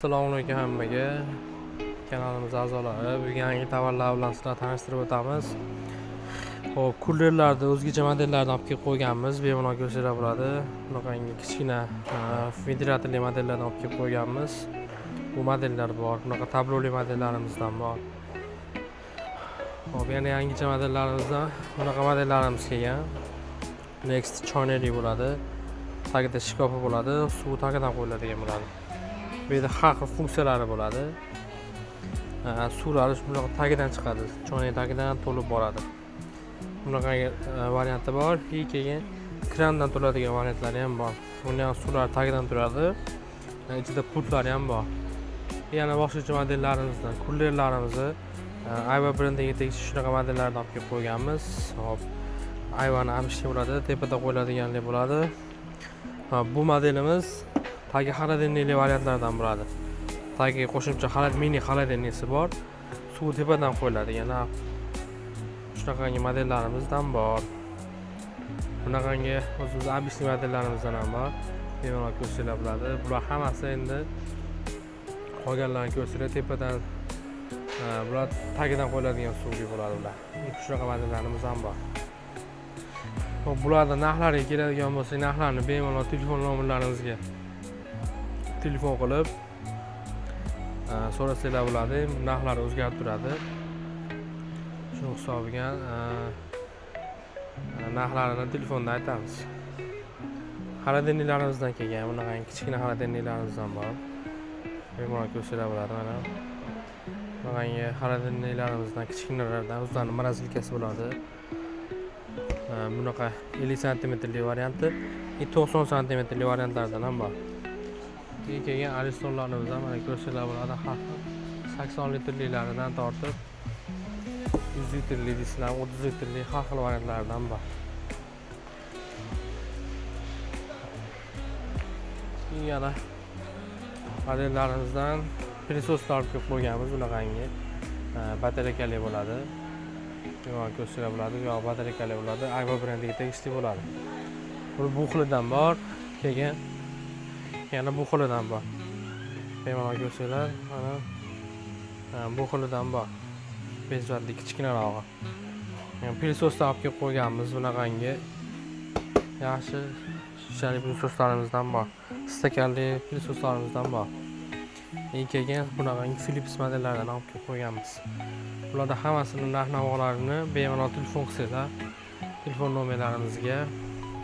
Assalomu alaykum hammaga. Kanalimiz a'zolari, bu yangi tovarlar bilan sizlarni tanishtirib o'tamiz. Xo'p, kullerlarda o'zgacha modellarni olib kelib qo'yganmiz. Bemalol ko'rsanglar bo'ladi. Bunaqangi kichkina ventilyatorli modellarni olib kelib qo'yganmiz. Bu modellar bor, bunaqa tabloli modellarimizdan bor. Xo'p, yana yangicha modellarimizdan bunaqa modellarimiz kelgan. Next choynak bo'ladi. Tagida shkafi bo'ladi, suv tagidan qo'yiladigan bo'ladi. Bu yerda har xil funksiyalari bo'ladi. Suvlar bunaqa tagidan chiqadi. Choynak tagidan to'lib boradi. Bunaqa varianti bor. Keyin krandan to'ladigan variantlari ham bor. Bunda ham suvlar tagidan turadi. Ichida pultlari ham bor. Yana boshqa modellarimizdan kullerlarimizni Ayva brendiga tegishli shunaqa modellarni olib kelib qo'yganmiz. Hop. Ayvani amishli bo'ladi, tepada qo'yiladiganlik bo'ladi. Bu modelimiz tagi xolodilnikli variantlardan bo'ladi. Tagi qo'shimcha mini xolodilniki bor. Suv tepadan qo'yiladi. Yana shunaqangi modellarimizdan bor. Bunaqangi o'zimiz obishli modellarimizdan ham bor. Bemalol ko'rsanglar bo'ladi. Bular hammasi endi qolganlarini ko'rsanglar tepadan bular tagidan qo'yiladigan suvga bo'ladi ular. Shunaqa modellarimiz ham bor. Xo'p, bularda narxlariga keladigan bo'lsak, narxlarni bemalol telefon nomerlarimizga telefon qilib so'rasanglar bo'ladi. Narxlar o'zgarib turadi. Shu hisobiga narxlarini telefonda aytamiz. Xolodilniklarimizdan kelgan, bunaqa kichkina xolodilniklarimizdan bor. Bemalol ko'rsanglar bo'ladi mana. Bunaqangi xolodilniklarimizdan kichkinalardan o'zlarining morozilkasi bo'ladi. Bunaqa 50 santimetrli varianti, 90 santimetrli variantlardan ham bor. Keyin aristonlarimiz ham mana ko'rsanglar bo'ladi. 80 litrliklaridan tortib 100 litrli desizlar, 30 litrli har xil variantlardan bor. Yana modellarimizdan prisoslar olib kelib qo'yganmiz. Bunaqangi batareykali bo'ladi. Bemalol ko'rsanglar bo'ladi. Yo, batareykali bo'ladi. Ayva brendiga tegishli bo'ladi. Bu xilidan bor. Keyin yana bu xilidan bor. Bemalol ko'rsanglar, mana bu xilidan bor. 5 vatlik kichkinarog'i. Yani pilsoslar olib kelib qo'yganmiz. Bunaqangi yaxshi shishali pilsoslarimizdan bor. Stakanli pilsoslarimizdan bor. Keyin bunaqangi Philips modellaridan olib kelib qo'yganmiz. Bularda hammasining narx-navolarini bemalol telefon qilsanglar, telefon nomerlarimizga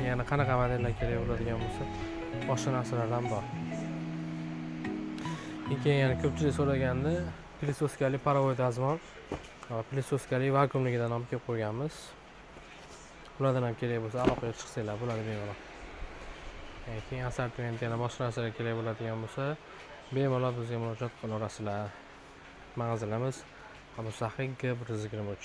yana qanaqa modellar kerak bo'ladigan bo'lsa, boshqa narsalardan bor. Keyin yana ko'pchilik so'raganda pilsoskali parovoy dazmol, pilsoskali vakuumligidan olib kelib qo'yganmiz. Bulardan ham kerak bo'lsa, aloqaga chiqsanglar bo'ladi bemalol. Keyin assortiment yana boshqa narsalar kerak bo'ladigan bo'lsa, bemalol bizga murojaat qilaverasizlar. Mag'azalamiz Abu Sahiy G123.